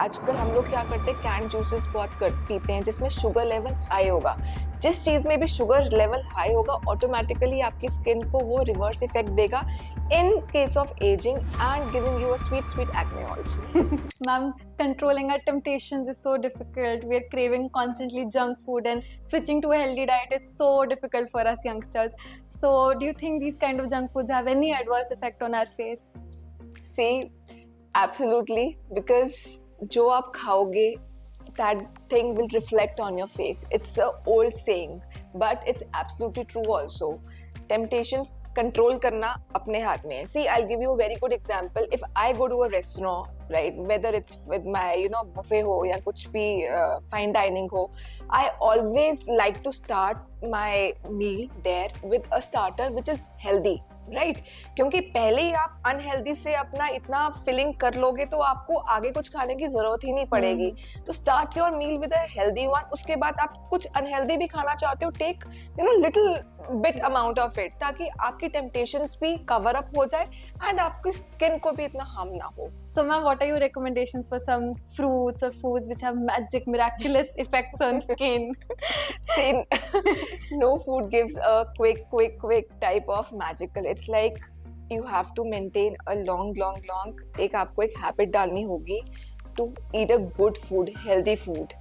आजकल हम लोग क्या करते हैं, कैन जूसेस बहुत कर पीते हैं जिसमें शुगर लेवल हाई होगा। जिस चीज में भी शुगर लेवल हाई होगा ऑटोमेटिकली आपकी स्किन को वो रिवर्स इफेक्ट देगा in case of ageing and giving you a sweet sweet acne also. Ma'am, controlling our temptations is so difficult. We're craving constantly junk food, and switching to a healthy diet is so difficult for us youngsters. So, do you think these kind of junk foods have any adverse effect on our face? See, absolutely, because जो आप खाओगे that thing will reflect on your face. It's a old saying, but it's absolutely true also. Temptations control करना अपने हाथ में है. See, I'll give you a very good example. If I go to a restaurant, right, whether it's with my buffet हो या कुछ भी fine dining हो, I always like to start my meal there with a starter which is healthy. Right क्योंकि पहले ही आप unhealthy से अपना इतना फिलिंग कर लोगे तो आपको आगे कुछ खाने की जरूरत ही नहीं पड़ेगी। तो start your meal with a healthy one. उसके बाद आप कुछ अनहेल्दी भी खाना चाहते हो, take little bit amount of it, ताकि आपकी टेम्पटेशंस भी कवर अप हो जाए एंड आपकी स्किन को भी इतना हार्म ना हो। So, ma'am, what are your recommendations for some fruits or foods which have magic, miraculous effects on skin? See, no food gives a quick type of magical. It's like you have to maintain a long एक आपको एक habit डालनी होगी to eat a good food, healthy food.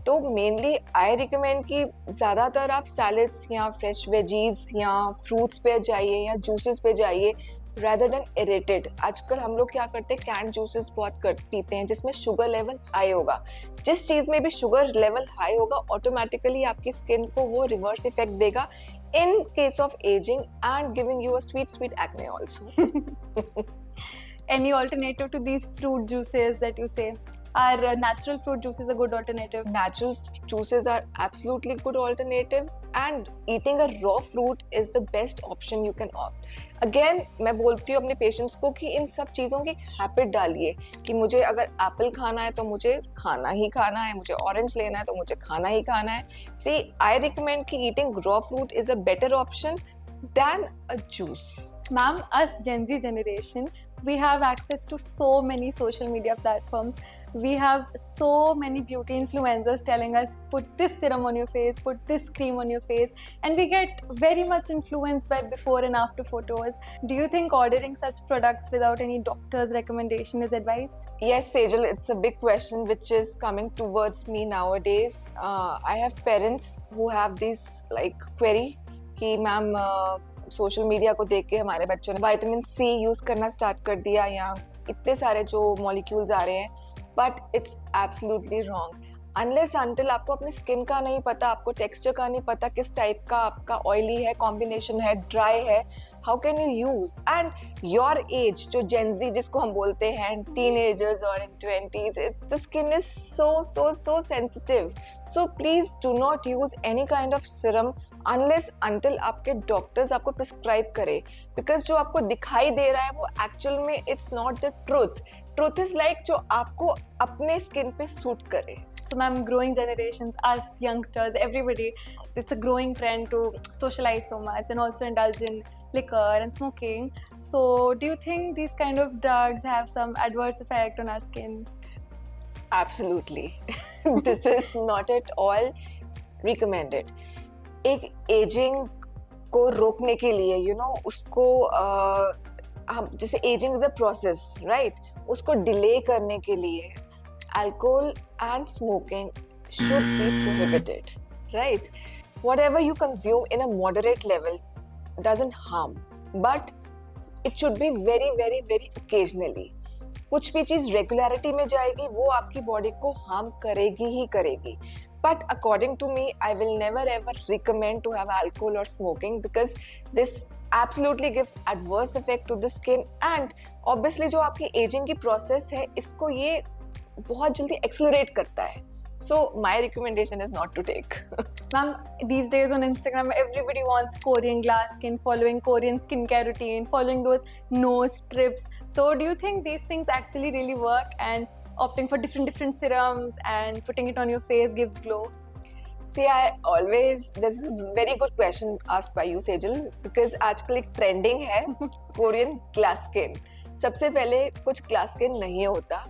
तो mainly I recommend कि ज़्यादातर आप salads या फ्रेश वेजीज या फ्रूट्स पे जाइए या जूसेस पे जाइए rather than irritated. आजकल हम लोग क्या करते हैं, कैन जूसेस बहुत कर पीते हैं जिसमें शुगर लेवल हाई होगा। जिस चीज़ में भी शुगर लेवल हाई होगा ऑटोमेटिकली आपकी स्किन को वो रिवर्स इफेक्ट देगा in case of aging and giving you a sweet acne also. Any alternative to these fruit juices that you say? Are natural fruit juices a good alternative? Natural juices are absolutely good alternative and eating a raw fruit is the best option you can opt. Again, मैं बोलती हूँ अपने patients को कि इन सब चीज़ों की एक हैबिट डालिए कि मुझे अगर एप्पल खाना है तो मुझे खाना ही खाना है, मुझे ऑरेंज लेना है तो मुझे खाना ही खाना है. See, I recommend कि eating raw fruit is a better option than a juice. Ma'am, us Gen Z generation, we have access to so many social media platforms. We have so many beauty influencers telling us, put this serum on your face, put this cream on your face, and we get very much influenced by before and after photos. Do you think ordering such products without any doctor's recommendation is advised? Yes, Sejal, it's a big question which is coming towards me nowadays. I have parents who have this query कि ma'am social media को देख के हमारे बच्चों ने vitamin C use करना start कर दिया या इतने सारे जो मॉलिक्यूल्स आ रहे हैं, but it's absolutely wrong. Unless until आपको अपने स्किन का नहीं पता, आपको टेक्सचर का नहीं पता, किस टाइप का आपका ऑयली है, कॉम्बिनेशन है, ड्राई है, how can you use. And your age जो जेनजी जिसको हम बोलते हैं, टीनेजर्स और इन 20s, it's the skin is so sensitive. So please do not use any kind of serum unless until आपके डॉक्टर्स आपको प्रिस्क्राइब करे, बिकॉज जो आपको दिखाई दे रहा है वो एक्चुअल में it's not the truth. Truth is like जो आपको अपने स्किन पे सूट करे. So, ma'am, growing generations, us youngsters, everybody, it's a growing trend to socialize so much and also indulge in liquor and smoking. So, do you think these kind of drugs have some adverse effect on our skin? Absolutely. This is not at all recommended. एक ageing को रोकने के लिए उसको हम जैसे ageing is a process, right, उसको delay करने के लिए alcohol and smoking should be prohibited, right? Whatever you consume in a moderate level doesn't harm, but it should be very occasionally. कुछ भी चीज रेगुलरिटी में जाएगी वो आपकी बॉडी को हार्म करेगी ही करेगी. But according to me, I will never ever recommend to have alcohol or smoking because this absolutely gives adverse effect to the skin and obviously जो आपकी aging की process है इसको ये बहुत जल्दी एक्सेलरेट करता है. So my recommendation is not to take. Ma'am, these days on Instagram, everybody wants Korean glass skin, following Korean skincare routine, following those nose strips. So do you think these things actually really work and opting for different serums and putting it on your face gives glow? See, this is a very good question asked by you, Sejal, because आजकल एक trending है Korean glass skin. सबसे पहले कुछ glass skin नहीं होता.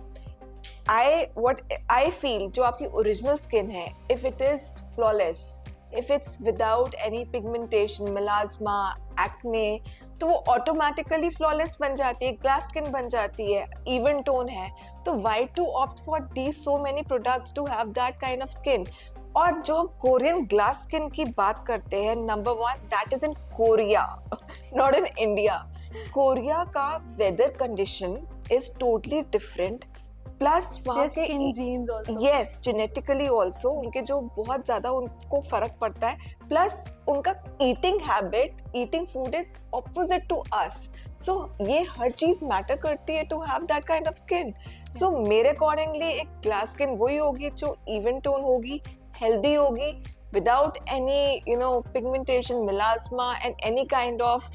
what I feel, जो आपकी original skin है, if it is flawless, if it's without any pigmentation, melasma, acne, तो वो automatically flawless बन जाती है, glass skin बन जाती है, even tone है, तो why to opt for these so many products to have that kind of skin? और जो हम कोरियन ग्लास स्किन की बात करते हैं, number 1 that is in Korea, not in India. Korea का weather condition is totally different, plus वहाँ के genes also, yes genetically also उनके जो बहुत ज्यादा उनको फर्क पड़ता है, प्लस उनका eating habit, eating food is opposite to us. So ये हर चीज मैटर करती है to have that kind of skin. So मेरे अकॉर्डिंगली एक ग्लास स्किन वही होगी जो इवन टोन होगी, हेल्दी होगी, without any pigmentation, melasma and any kind of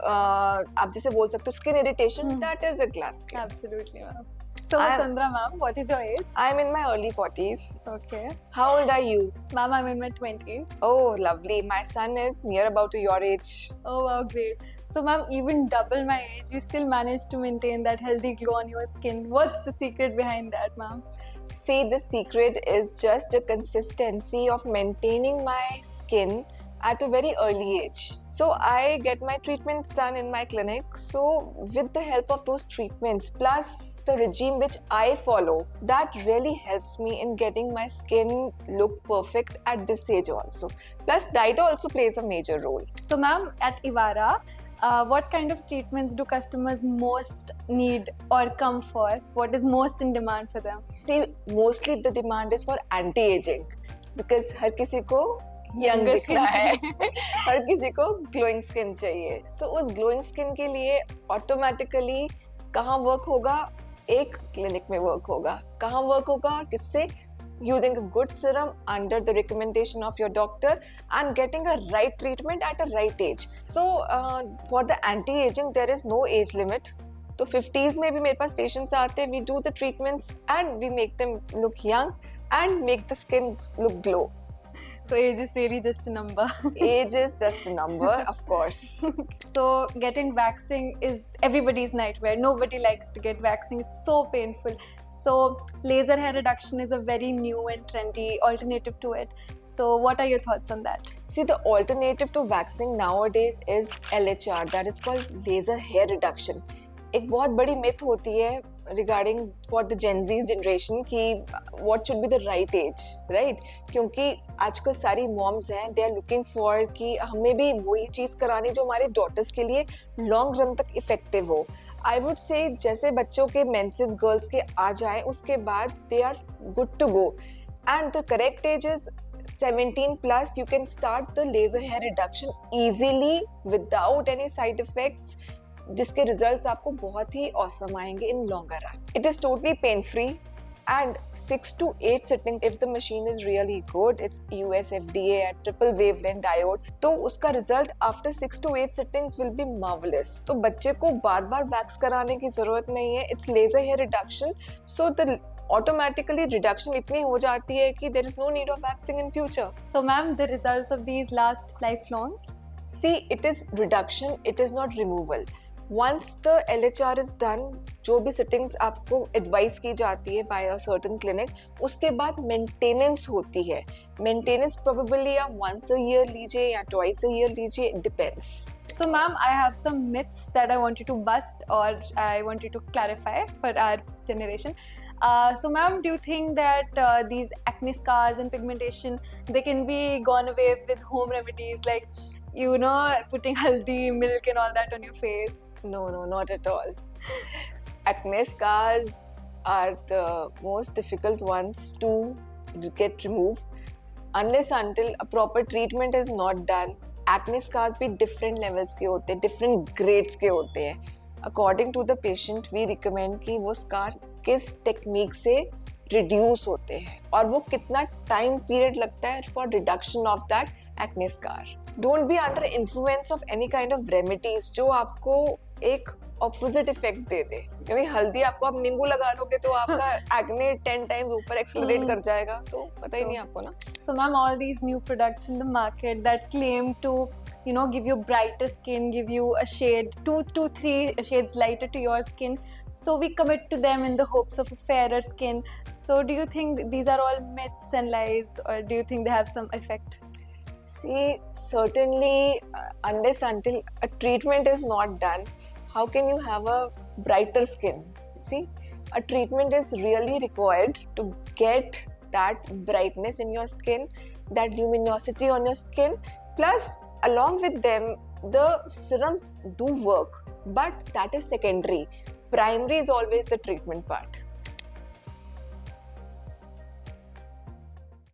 आप जैसे बोल सकते हो skin irritation, that is a glass skin. Absolutely, ma'am. So, Sandra ma'am, what is your age? I'm in my early 40s. Okay. How old are you? Ma'am, I'm in my 20s. Oh, lovely. My son is near about to your age. Oh, wow, great. So, ma'am, even double my age, you still manage to maintain that healthy glow on your skin. What's the secret behind that, ma'am? See, the secret is just a consistency of maintaining my skin at a very early age. So I get my treatments done in my clinic. So with the help of those treatments plus the regime which I follow, that really helps me in getting my skin look perfect at this age also. Plus diet also plays a major role. So ma'am, at Evara, what kind of treatments do customers most need or come for? What is most in demand for them? See, mostly the demand is for anti-aging because हर किसी को young दिखना है, हर किसी को glowing skin चाहिए. सो उस glowing skin के लिए ऑटोमेटिकली कहाँ वर्क होगा? एक क्लिनिक में वर्क होगा. कहाँ वर्क होगा? किससे? Using a good serum under the recommendation of your doctor and getting a right treatment at a right age. So for the anti-aging there is no age limit. तो 50s में भी मेरे पास patients आते हैं, we do the treatments and we make them look young and make the skin look glow. So age is really just a number. Age is just a number, of course. So getting waxing is everybody's nightmare. Nobody likes to get waxing. It's so painful. So laser hair reduction is a very new and trendy alternative to it. So what are your thoughts on that? See, the alternative to waxing nowadays is LHR, that is called laser hair reduction. एक बहुत बड़ी myth होती है regarding for the Gen Z generation कि what should be the right age, right? क्योंकि आजकल सारी moms हैं, they are looking for कि हमें भी वही चीज़ करानी जो हमारे daughters के लिए long run तक effective हो. I would say जैसे बच्चों के menses girls के आ जाएं उसके बाद they are good to go, and the correct age is 17 plus. You can start the laser hair reduction easily without any side effects, जिसके results आपको बहुत ही awesome आएंगे in longer run. It is totally pain free and 6 to 8 sittings if the machine is really good. It's US FDA at triple wavelength diode, तो उसका result after 6 to 8 sittings will be marvelous. तो बच्चे को बार-बार wax कराने की जरूरत नहीं है. It's laser hair reduction, so the automatically reduction इतनी हो जाती है कि there is no need of waxing in future. So ma'am, the results of these last lifelong? See, it is reduction, it is not removal. Once the LHR is done, जो भी sittings आपको advice की जाती है by a certain clinic, उसके बाद maintenance होती है. Maintenance probably आप once a year लीजिए या twice a year लीजिए, it depends. So ma'am, I have some myths that I want you to bust or I want you to clarify for our generation. So ma'am, do you think that these acne scars and pigmentation, they can be gone away with home remedies like, you know, putting haldi, milk and all that on your face? No, not at all. Acne scars are the most difficult ones to get removed unless until a proper treatment is not done. Acne scars भी different levels के होते हैं, different grades के होते हैं. According to the patient, we recommend कि वो scar किस technique से reduce होते हैं और वो कितना time period लगता है for reduction of that acne scar. Don't be under influence of any kind of remedies जो आपको एक opposite effect दे दे, क्योंकि हल्दी आपको आप नींबू लगा लोगे तो आपका acne 10 times ऊपर accelerate कर जाएगा, तो पता ही नहीं आपको ना. So ma'am, all these new products in the market that claim to, you know, give you brighter skin, give you a shade, 2 to 3 shades lighter to your skin. so we commit to them in the hopes of a fairer skin. So do you think these are all myths and lies, or do you think they have some effect? See, certainly, unless until a treatment is not done, how can you have a brighter skin? See, a treatment is really required to get that brightness in your skin, that luminosity on your skin. Plus, along with them, the serums do work, but that is secondary. Primary is always the treatment part.